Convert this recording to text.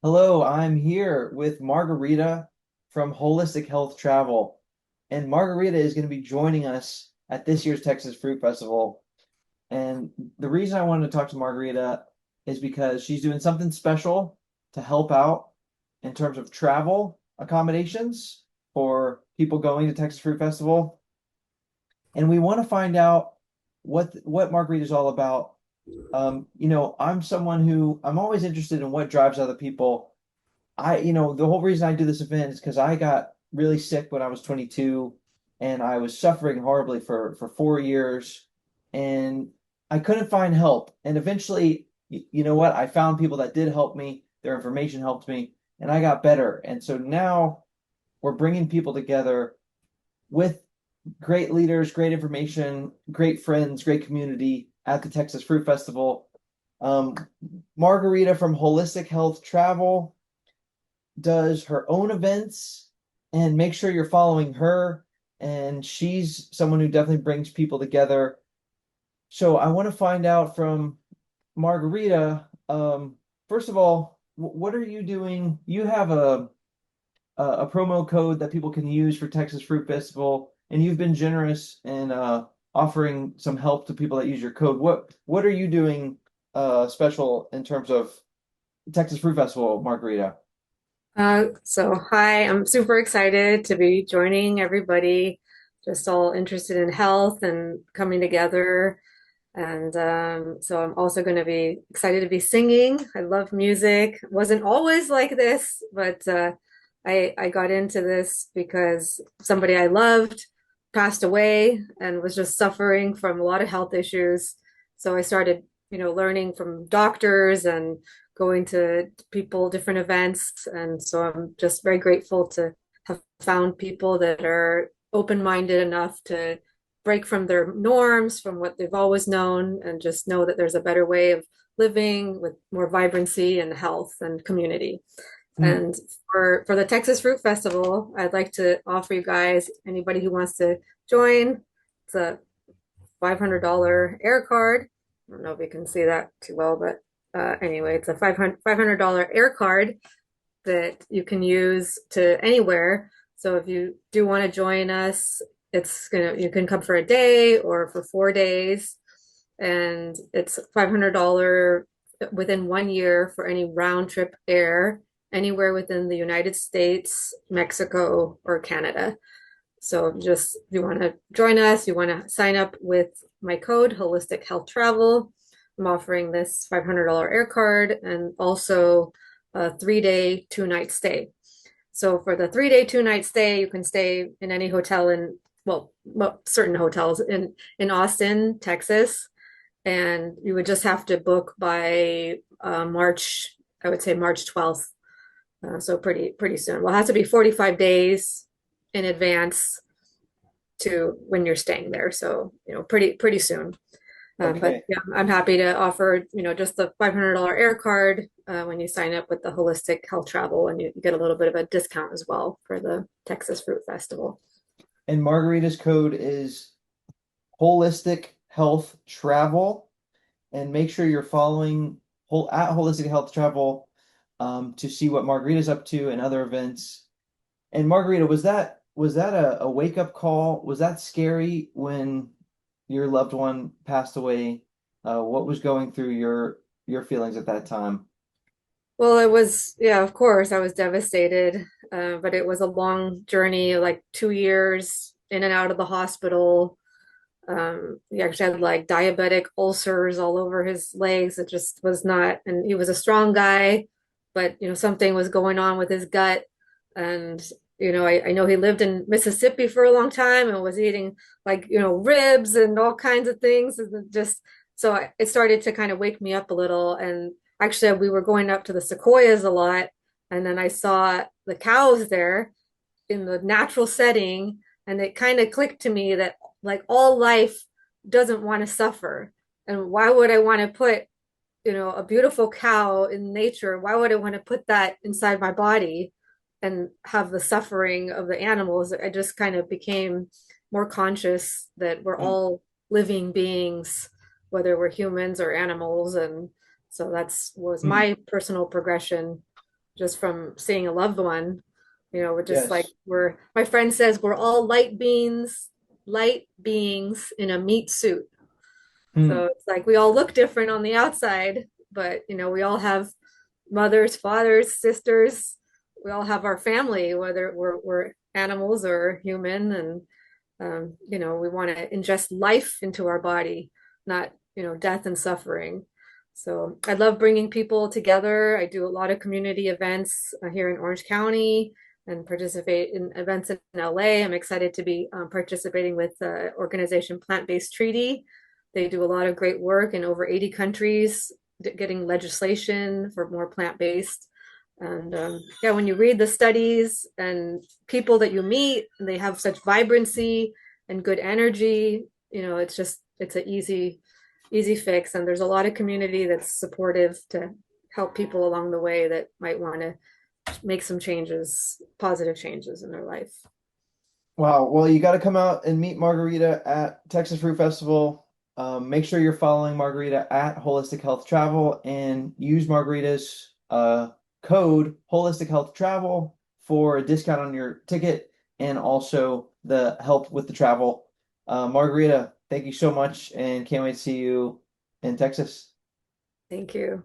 Hello, I'm here with Margarita from Holistic Health Travel. And Margarita is going to be joining us at this year's Texas Fruit Festival. And the reason I wanted to talk to Margarita is because she's doing something special to help out in terms of travel accommodations for people going to Texas Fruit Festival. And we want to find out what Margarita's all about. I'm someone who I'm always interested in what drives other people. The whole reason I do this event is because I got really sick when I was 22 and I was suffering horribly for 4 years and I couldn't find help. And eventually, you know what? I found people that did help me. Their information helped me and I got better. And so now we're bringing people together with great leaders, great information, great friends, great community at the Texas Fruit Festival. Um, Margarita from Holistic Health Travel does her own events, and make sure you're following her. And she's someone who definitely brings people together. So I want to find out from Margarita. First of all, what are you doing? You have a promo code that people can use for Texas Fruit Festival, and you've been generous in offering some help to people that use your code. What are you doing special in terms of Texas Fruit Festival, Margarita? So hi, I'm super excited to be joining everybody, just all interested in health and coming together. And so I'm also going to be excited to be singing. I love music. Wasn't always like this, but I got into this because somebody I loved passed away and was just suffering from a lot of health issues. So I started, learning from doctors and going to people, different events. And so I'm just very grateful to have found people that are open-minded enough to break from their norms, from what they've always known, and just know that there's a better way of living with more vibrancy and health and community. Mm. And for the Texas Fruit Festival, I'd like to offer you guys, anybody who wants to join, it's a $500 air card. I don't know if you can see that too well, but anyway, it's a $500 air card that you can use to anywhere. So if you do want to join us, you can come for a day or for 4 days, and it's $500 within 1 year for any round trip air anywhere within the United States, Mexico, or Canada. So just if you want to join us, you want to sign up with my code, Holistic Health Travel. I'm offering this $500 air card and also a 3 day, 2 night stay. So for the 3 day, 2 night stay, you can stay in any hotel well, certain hotels in Austin, Texas, and you would just have to book by March, I would say March 12th. So pretty soon. Well, it has to be 45 days in advance to when you're staying there. So, pretty soon. But Okay. yeah, I'm happy to offer, just the $500 air card when you sign up with the Holistic Health Travel, and you get a little bit of a discount as well for the Texas Fruit Festival. And Margarita's code is Holistic Health Travel. And make sure you're following at Holistic Health Travel to see what Margarita's up to and other events. And Margarita, was that a wake up call? Was that scary when your loved one passed away? What was going through your feelings at that time? Well, it was, yeah, of course, I was devastated, but it was a long journey, like 2 years in and out of the hospital. He actually had like diabetic ulcers all over his legs. It just was not, and he was a strong guy, but something was going on with his gut. And I know he lived in Mississippi for a long time and was eating like ribs and all kinds of things, and just so it started to kind of wake me up a little. And actually, we were going up to the sequoias a lot, and then I saw the cows there in the natural setting, and it kind of clicked to me that like all life doesn't want to suffer. And why would I want to put, a beautiful cow in nature? Why would I want to put that inside my body and have the suffering of the animals? I just kind of became more conscious that we're Mm, all living beings, whether we're humans or animals. And so that's was mm. my personal progression. just from seeing a loved one. We're just like Yes. my friend says we're all light beings in a meat suit. So Hmm. it's like we all look different on the outside, but we all have mothers, fathers, sisters. We all have our family, whether we're animals or human, and we want to ingest life into our body, not death and suffering. So I love bringing people together. I do a lot of community events here in Orange County and participate in events in LA. I'm excited to be participating with the organization Plant-Based Treaty. They do a lot of great work in over 80 countries, getting legislation for more plant-based. And yeah, when you read the studies and people that you meet, they have such vibrancy and good energy. It's an easy fix. And there's a lot of community that's supportive to help people along the way that might want to make some changes, positive changes in their life. Wow. Well, you got to come out and meet Margarita at Texas Fruit Festival. Make sure you're following Margarita at Holistic Health Travel and use Margarita's code Holistic Health Travel for a discount on your ticket and also the help with the travel. Margarita, thank you so much and can't wait to see you in Texas. Thank you.